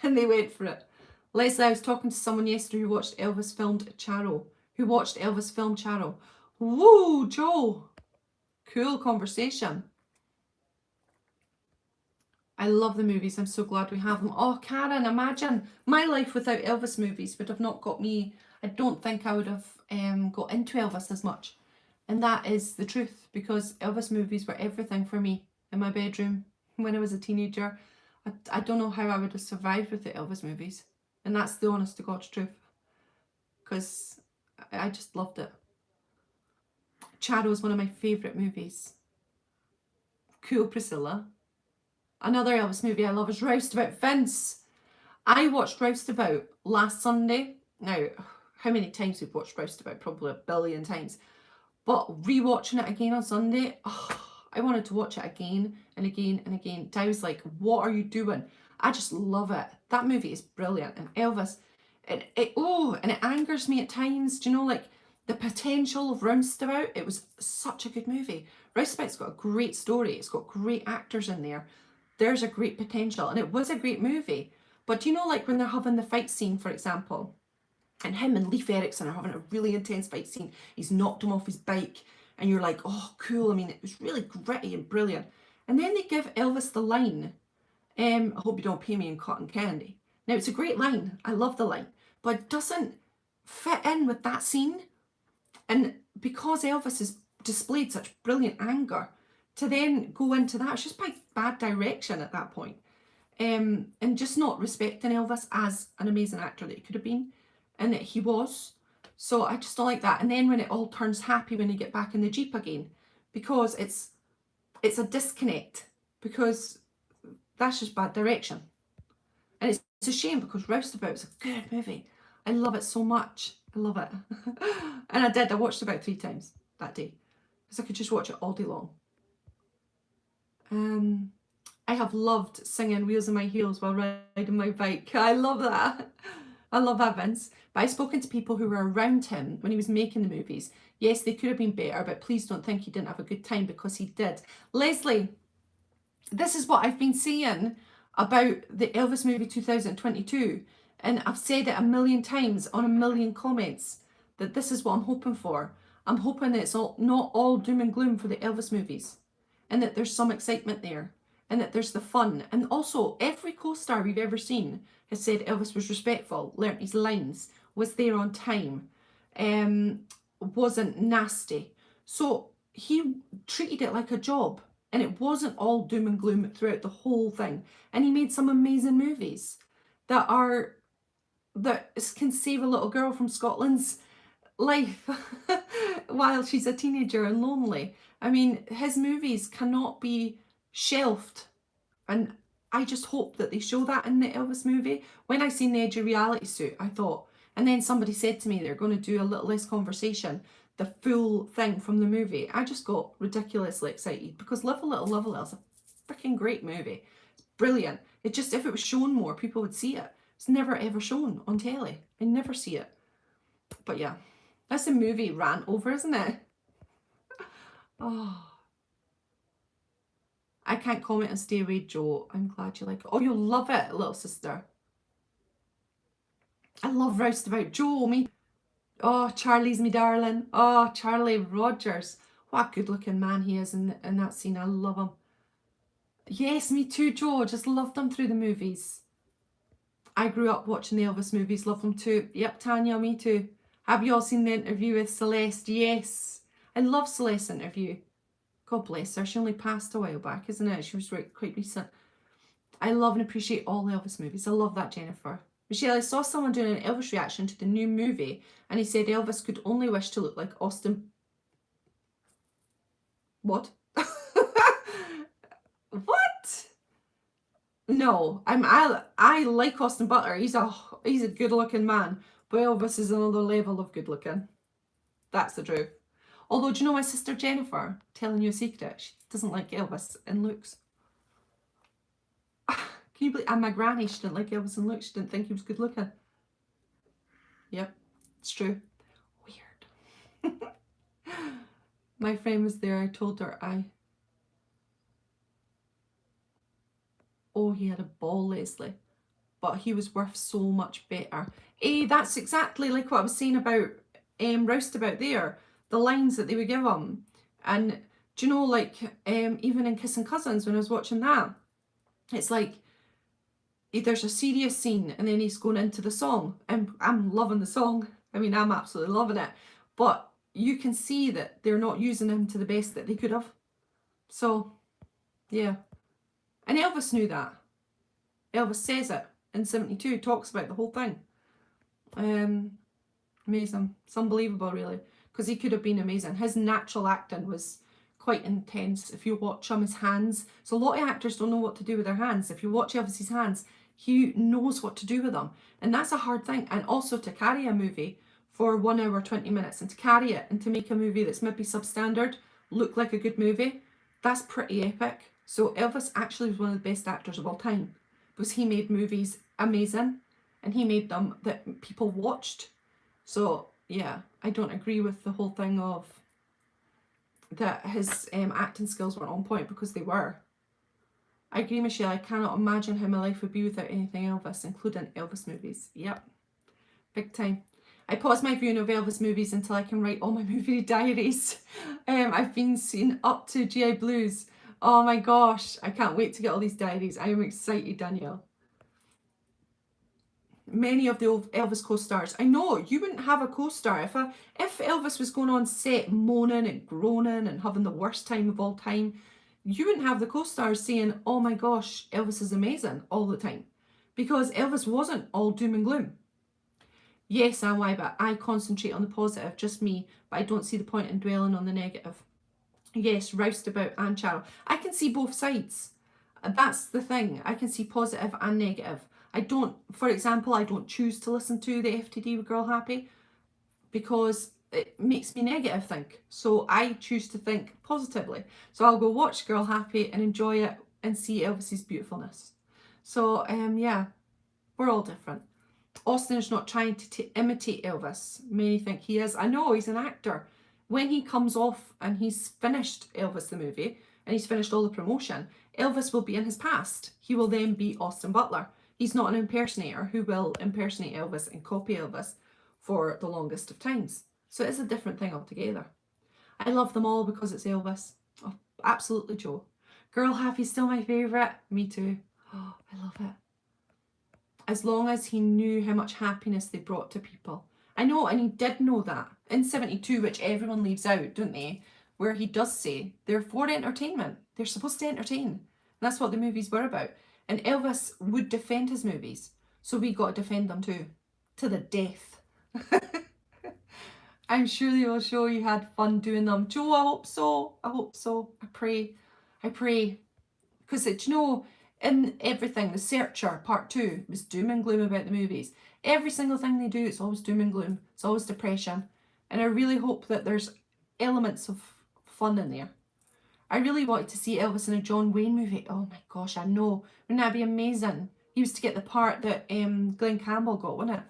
And they went for it. Leslie, I was talking to someone yesterday who watched Elvis filmed Charo. Who watched Elvis film Charo. Woo, Joe. Cool conversation. I love the movies. I'm so glad we have them. Oh, Karen, imagine my life without Elvis movies would have not got me. I don't think I would have got into Elvis as much. And that is the truth, because Elvis movies were everything for me in my bedroom when I was a teenager. I don't know how I would have survived with the Elvis movies. And that's the honest to God's truth. Because I just loved it. Charo is one of my favourite movies. Cool, Priscilla. Another Elvis movie I love is Roustabout Vince. I watched Roustabout last Sunday. Now, how many times we've watched Roustabout? Probably a billion times. But rewatching it again on Sunday, I wanted to watch it again and again and again. Di was like, what are you doing? I just love it. That movie is brilliant. And Elvis, and it angers me at times. Do you know, like, the potential of Roustabout? It was such a good movie. Roustabout's got a great story. It's got great actors in there. There's a great potential. And it was a great movie. But do you know, like, when they're having the fight scene, for example, and him and Leif Erikson are having a really intense fight scene. He's knocked him off his bike. And you're like, oh, cool. I mean, it was really gritty and brilliant. And then they give Elvis the line, I hope you don't pay me in cotton candy. Now, it's a great line. I love the line. But it doesn't fit in with that scene. And because Elvis has displayed such brilliant anger, to then go into that, it's just by bad direction at that point. And just not respecting Elvis as an amazing actor that he could have been. And that he was. So I just don't like that. And then when it all turns happy when they get back in the Jeep again, because it's a disconnect, because that's just bad direction. And it's a shame, because Roustabout is a good movie. I love it so much. I love it. And I watched it about 3 times that day, because I could just watch it all day long. I have loved singing Wheels on My Heels while riding my bike. I love that. I love that, Vince. But I've spoken to people who were around him when he was making the movies. Yes, they could have been better, but please don't think he didn't have a good time, because he did. Leslie, this is what I've been saying about the Elvis movie 2022. And I've said it a million times on a million comments, that this is what I'm hoping for. I'm hoping that it's not all doom and gloom for the Elvis movies. and that there's some excitement there, and that there's the fun. And also, every co-star we've ever seen has said Elvis was respectful, learnt his lines, was there on time, wasn't nasty. So he treated it like a job, and it wasn't all doom and gloom throughout the whole thing. And he made some amazing movies that can save a little girl from Scotland's life while she's a teenager and lonely. I mean, his movies cannot be shelved, and I just hope that they show that in the Elvis movie. When I seen the Edge of Reality Suit, I thought, and then somebody said to me they're going to do a little less conversation, the full thing from the movie. I just got ridiculously excited because Live a Little, Love a Little is a freaking great movie. It's brilliant. It just, if it was shown more, people would see it. It's never ever shown on telly. I never see it. But yeah, that's a movie rant over, isn't it? Oh, I can't comment on Stay Away, Joe. I'm glad you like it. Oh, you'll love it, little sister. I love Roustabout Joe. Me. Oh, Charlie's me darling. Oh, Charlie Rogers. What a good looking man he is in that scene. I love him. Yes, me too, Joe. Just loved him through the movies. I grew up watching the Elvis movies. Love them too. Yep, Tanya, me too. Have you all seen the interview with Celeste? Yes. I love Celeste's interview. God bless her. She only passed a while back, isn't it? She was quite recent. I love and appreciate all Elvis movies. I love that, Jennifer. Michelle, I saw someone doing an Elvis reaction to the new movie, and he said Elvis could only wish to look like Austin. What? What? No, I like Austin Butler. He's a good looking man, but Elvis is another level of good looking. That's the truth. Although, do you know my sister Jennifer? Telling you a secret, she doesn't like Elvis in looks. Can you believe? And my granny, she didn't like Elvis in looks. She didn't think he was good looking. Yep, it's true. Weird. My friend was there. I told her oh, he had a ball, Leslie, but he was worth so much better. That's exactly like what I was saying about Roustabout there. The lines that they would give him. And do you know, like, even in Kissing Cousins, when I was watching that, it's like, there's a serious scene and then he's going into the song, and I'm loving the song. I mean, I'm absolutely loving it. But you can see that they're not using him to the best that they could have. So, yeah. And Elvis knew that. Elvis says it in 72, talks about the whole thing. Amazing. It's unbelievable, really, because he could have been amazing. His natural acting was quite intense. If you watch him, his hands. So a lot of actors don't know what to do with their hands. If you watch Elvis's hands, he knows what to do with them. And that's a hard thing. And also to carry a movie for 1 hour, 20 minutes, and to carry it and to make a movie that's maybe substandard look like a good movie, that's pretty epic. So Elvis actually was one of the best actors of all time, because he made movies amazing and he made them that people watched. So yeah, I don't agree with the whole thing of that his acting skills weren't on point, because they were. I agree, Michelle. I cannot imagine how my life would be without anything Elvis, including Elvis movies. Yep, big time. I pause my viewing of Elvis movies until I can write all my movie diaries. I've been seen up to GI Blues. Oh my gosh, I can't wait to get all these diaries. I am excited, Danielle. Many of the old Elvis co-stars. I know, you wouldn't have a co-star. If Elvis was going on set moaning and groaning and having the worst time of all time, you wouldn't have the co-stars saying, oh my gosh, Elvis is amazing all the time. Because Elvis wasn't all doom and gloom. Yes, but I concentrate on the positive, just me, but I don't see the point in dwelling on the negative. Yes, Roustabout and Cheryl. I can see both sides. That's the thing. I can see positive and negative. I don't, for example, I don't choose to listen to the FTD with Girl Happy because it makes me negative think. So I choose to think positively. So I'll go watch Girl Happy and enjoy it and see Elvis's beautifulness. So yeah, we're all different. Austin is not trying to imitate Elvis. Many think he is. I know, he's an actor. When he comes off and he's finished Elvis the movie and he's finished all the promotion, Elvis will be in his past. He will then be Austin Butler. He's not an impersonator who will impersonate Elvis and copy Elvis for the longest of times. So it's a different thing altogether. I love them all because it's Elvis. Oh, Absolutely, Joe. Girl Happy's still my favourite. Me too. Oh, I love it. As long as he knew how much happiness they brought to people. I know, and he did know that. In 72, which everyone leaves out, don't they? Where he does say, they're for entertainment. They're supposed to entertain. And that's what the movies were about. And Elvis would defend his movies. So we got to defend them too. To the death. I'm sure they will show you had fun doing them. Joe, I hope so. I hope so. I pray. I pray. Because, you know, in everything, The Searcher Part 2 was doom and gloom about the movies. Every single thing they do, it's always doom and gloom. It's always depression. And I really hope that there's elements of fun in there. I really wanted to see Elvis in a John Wayne movie. Oh my gosh, I know. Wouldn't that be amazing? He used to get the part that Glenn Campbell got, wouldn't it?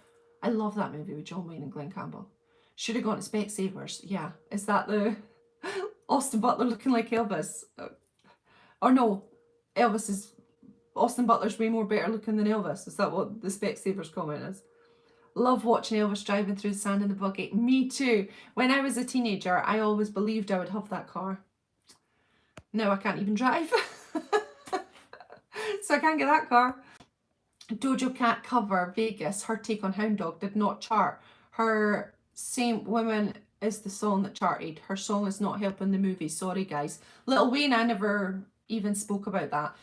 I love that movie with John Wayne and Glenn Campbell. Should have gone to Specsavers. Yeah. Is that the Austin Butler looking like Elvis? Or no, Austin Butler's way more better looking than Elvis. Is that what the Specsavers comment is? Love watching Elvis driving through the sand in the buggy. Me too. When I was a teenager, I always believed I would have that car. Now I can't even drive. So I can't get that car. Doja Cat cover, Vegas, her take on Hound Dog did not chart. Her Same Woman is the song that charted. Her song is not helping the movie. Sorry guys. Lil Wayne, I never even spoke about that.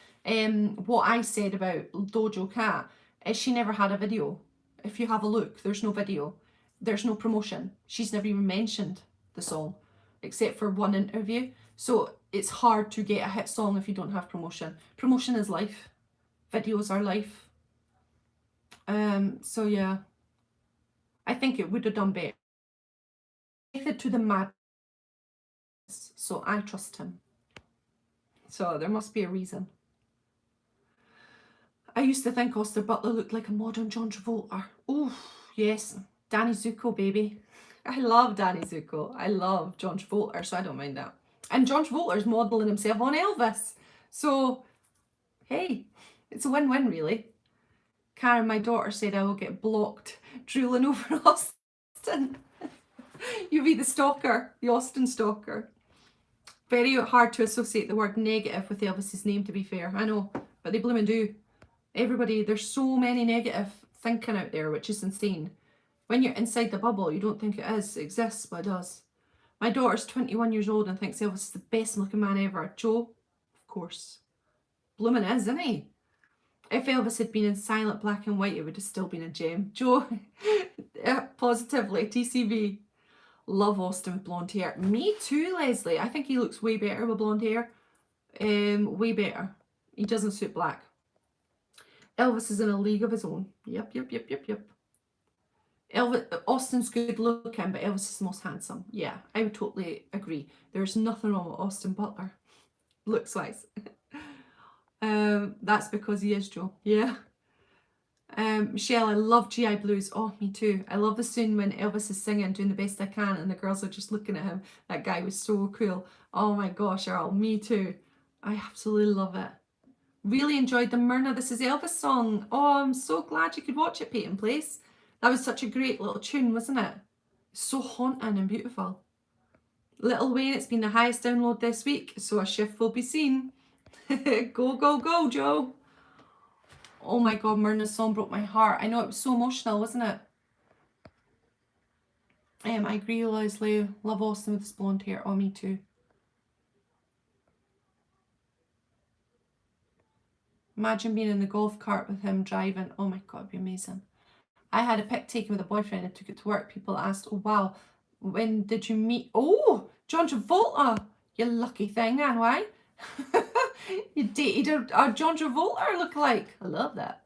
What I said about Doja Cat is she never had a video. If you have a look, there's no video. There's no promotion. She's never even mentioned the song, except for one interview. So it's hard to get a hit song if you don't have promotion. Promotion is life. Videos are life. So yeah, I think it would have done better. Method to the madness, so I trust him. So there must be a reason. I used to think Austin Butler looked like a modern John Travolta. Oh, yes. Danny Zuko, baby. I love Danny Zuko. I love John Travolta, so I don't mind that. And John Travolta's modelling himself on Elvis. So, hey, it's a win-win, really. Karen, my daughter, said I will get blocked drooling over Austin. You be the stalker, the Austin stalker. Very hard to associate the word negative with Elvis's name, to be fair. I know, but they blooming do. Everybody, there's so many negative thinking out there, which is insane. When you're inside the bubble, you don't think it exists, but it does. My daughter's 21 years old and thinks Elvis is the best looking man ever. Joe, of course. Blooming is, isn't he? If Elvis had been in silent black and white, it would have still been a gem. Joe, positively, TCB. Love Austin with blonde hair. Me too, Leslie. I think he looks way better with blonde hair. Way better. He doesn't suit black. Elvis is in a league of his own. Yep. Austin's good looking, but Elvis is the most handsome. Yeah, I would totally agree. There's nothing wrong with Austin Butler. Looks wise. That's because he is, Joe. Yeah. Michelle, I love GI Blues. Oh, me too. I love the scene when Elvis is singing, doing the best I can, and the girls are just looking at him. That guy was so cool. Oh my gosh, Earl, me too. I absolutely love it. Really enjoyed the Myrna This Is Elvis song. Oh, I'm so glad you could watch it, Peyton Place. That was such a great little tune, wasn't it? So haunting and beautiful. Little Wayne, it's been the highest download this week, so a shift will be seen. Go, go, go, Joe. Oh my God, Myrna's song broke my heart. I know, it was so emotional, wasn't it? I agree, Leslie. Love Austin with his blonde hair. Oh, me too. Imagine being in the golf cart with him driving. Oh my God, it'd be amazing. I had a pic taken with a boyfriend and took it to work. People asked, oh wow, when did you meet? Oh, John Travolta. You lucky thing, and why? You dated a John Travolta lookalike. I love that.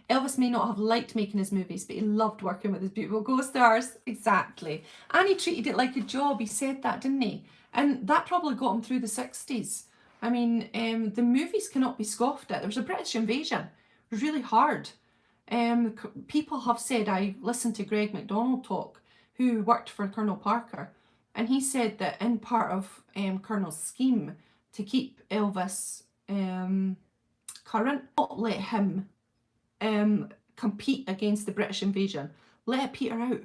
Elvis may not have liked making his movies, but he loved working with his beautiful co-stars. Exactly. And he treated it like a job. He said that, didn't he? And that probably got him through the 60s. I mean, the movies cannot be scoffed at. There was a British invasion. It was really hard. People have said, I listened to Greg MacDonald talk, who worked for Colonel Parker, and he said that in part of Colonel's scheme to keep Elvis current, not let him compete against the British invasion. Let it peter out.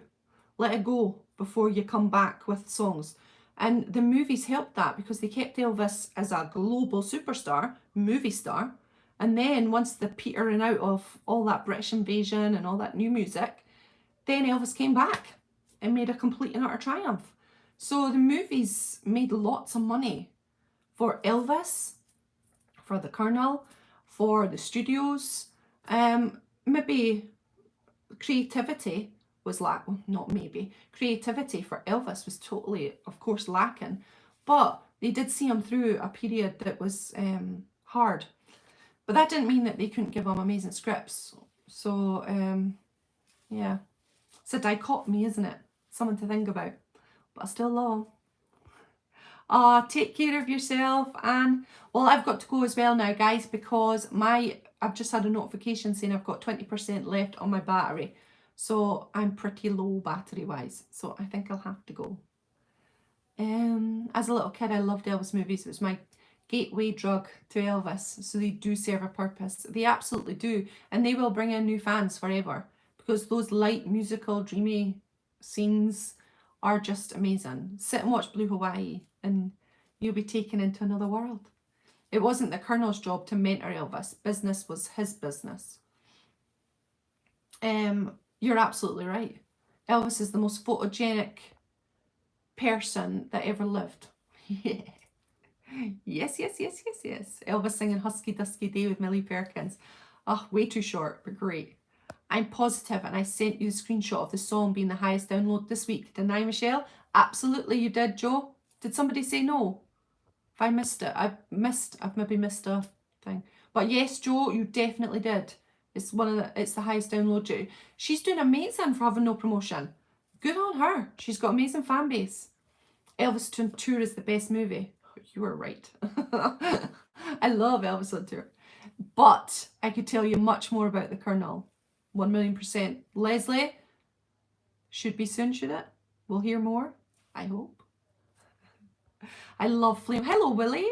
Let it go before you come back with songs. And the movies helped that because they kept Elvis as a global superstar, movie star. And then once the petering out of all that British invasion and all that new music, then Elvis came back and made a complete and utter triumph. So the movies made lots of money for Elvis, for the Colonel, for the studios. Maybe creativity was creativity for Elvis was totally, of course, lacking, but they did see him through a period that was hard. But that didn't mean that they couldn't give him amazing scripts. So yeah, it's a dichotomy, isn't it? Something to think about. But I still love him. Take care of yourself. And well, I've got to go as well now, guys, because I've just had a notification saying I've got 20% left on my battery. So I'm pretty low battery wise. So I think I'll have to go. As a little kid, I loved Elvis movies. It was my gateway drug to Elvis. So they do serve a purpose. They absolutely do. And they will bring in new fans forever, because those light, musical, dreamy scenes are just amazing. Sit and watch Blue Hawaii and you'll be taken into another world. It wasn't the Colonel's job to mentor Elvis. Business was his business. You're absolutely right. Elvis is the most photogenic person that ever lived. Yes. Elvis singing Husky Dusky Day with Millie Perkins. Oh, way too short, but great. I'm positive, and I sent you the screenshot of the song being the highest download this week. Didn't I, Michelle? Absolutely, you did, Joe. Did somebody say no? If I missed it, I've maybe missed a thing. But yes, Joe, you definitely did. It's the highest download. She's doing amazing for having no promotion. Good on her. She's got amazing fan base. Elvis on Tour is the best movie. You were right. I love Elvis on Tour. But I could tell you much more about the Colonel. 1,000,000%. Leslie, should be soon, should it? We'll hear more, I hope. I love Flame. Hello, Willie.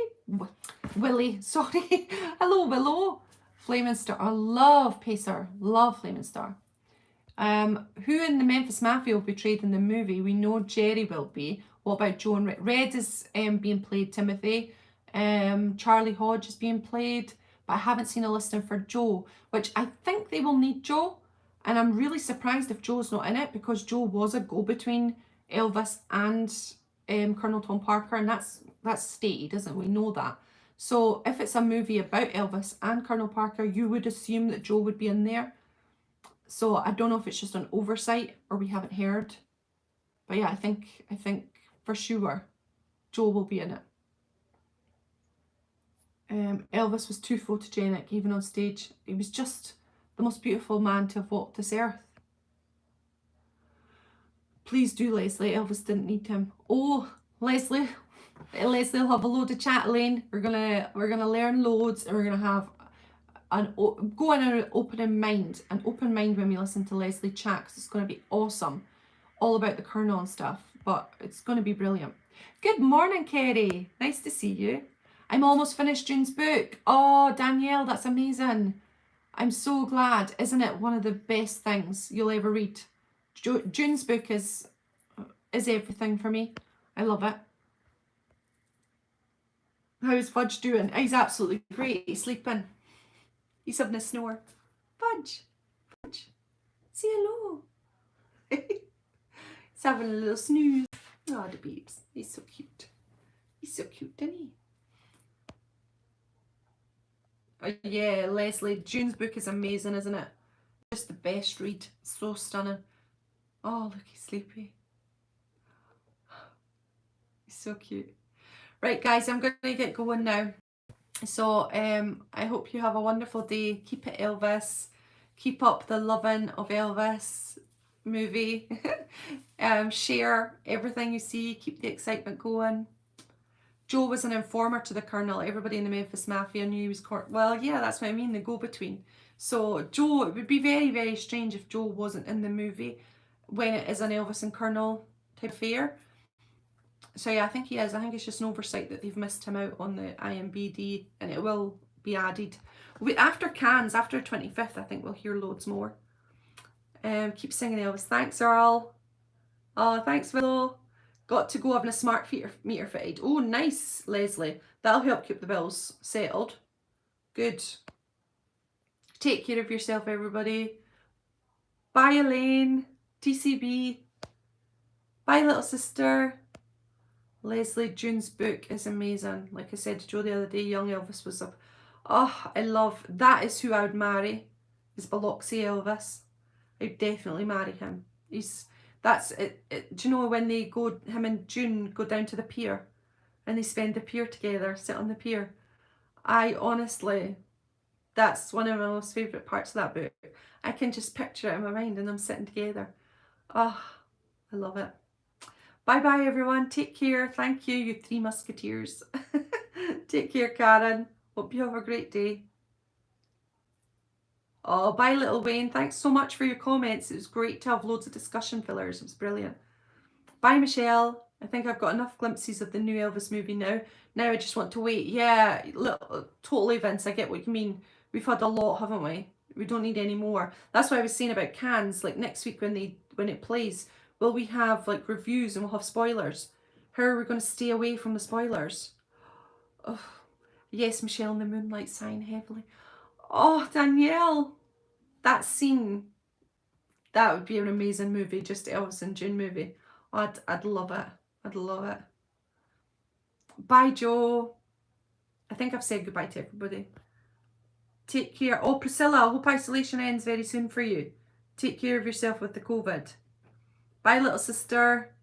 Willie, sorry. Hello, Willow. Flaming Star. I love Pacer. Love Flaming Star. Who in the Memphis Mafia will be portrayed in the movie? We know Jerry will be. What about Joe and Red? Red is being played Timothy. Charlie Hodge is being played. But I haven't seen a listing for Joe, which I think they will need Joe. And I'm really surprised if Joe's not in it, because Joe was a go-between Elvis and Colonel Tom Parker, and that's stated, isn't it? We know that. So if it's a movie about Elvis and Colonel Parker, you would assume that Joe would be in there. So I don't know if it's just an oversight or we haven't heard. But yeah, I think for sure Joe will be in it. Elvis was too photogenic, even on stage. He was just the most beautiful man to have walked this earth. Please do, Leslie. Elvis didn't need him. Oh, Leslie will have a load of chat, Elaine. We're gonna learn loads, and we're gonna have go in an open mind when we listen to Leslie chat, because it's going to be awesome, all about the Colonel and stuff. But it's going to be brilliant. Good morning, Kerry. Nice to see you. I'm almost finished June's book. Oh, Danielle, that's amazing. I'm so glad. Isn't it one of the best things you'll ever read? June's book is everything for me. I love it. How's Fudge doing? He's absolutely great. He's sleeping. He's having a snore. Fudge. Say hello. He's having a little snooze. Oh, the babes. He's so cute. He's so cute, isn't he? Oh, yeah, Leslie. June's book is amazing, isn't it? Just the best read. So stunning. Oh, look, he's sleepy. He's so cute. Right, guys, I'm going to get going now. So I hope you have a wonderful day. Keep it Elvis. Keep up the loving of Elvis movie. Share everything you see. Keep the excitement going. Joe was an informer to the Colonel. Everybody in the Memphis Mafia knew he was well, yeah, that's what I mean, the go-between. So Joe, it would be very, very strange if Joe wasn't in the movie when it is an Elvis and Colonel type affair. So yeah, I think he is. I think it's just an oversight that they've missed him out on the IMBD, and it will be added. After Cannes, after 25th, I think we'll hear loads more. Keep singing Elvis. Thanks, Earl. Oh, thanks, Willow. Got to go having a smart meter fitted. Oh, nice, Leslie. That'll help keep the bills settled. Good. Take care of yourself, everybody. Bye, Elaine. TCB. Bye, little sister. Leslie, June's book is amazing. Like I said to Joe the other day, Young Elvis was a... Oh, I love... That is who I would marry. Is Biloxi Elvis. I'd definitely marry him. That's it. Do you know when they go, him and June go down to the pier and they spend the pier together, sit on the pier? I honestly, that's one of my most favourite parts of that book. I can just picture it in my mind and them sitting together. Oh, I love it. Bye bye everyone. Take care. Thank you, you three musketeers. Take care, Karen. Hope you have a great day. Oh, bye little Wayne. Thanks so much for your comments. It was great to have loads of discussion fillers. It was brilliant. Bye, Michelle. I think I've got enough glimpses of the new Elvis movie now. Now I just want to wait. Yeah, totally, Vince. I get what you mean. We've had a lot, haven't we? We don't need any more. That's what I was saying about Cannes. Like next week when it plays, will we have like reviews and we'll have spoilers? How are we going to stay away from the spoilers? Oh, yes, Michelle in the Moonlight sighing heavily. Oh, Danielle, that scene, that would be an amazing movie, just Elvis and June movie. Oh, I'd love it. I'd love it. Bye, Joe. I think I've said goodbye to everybody. Take care. Oh, Priscilla, I hope isolation ends very soon for you. Take care of yourself with the COVID. Bye, little sister.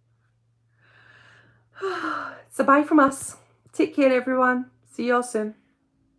So bye from us. Take care, everyone. See you all soon.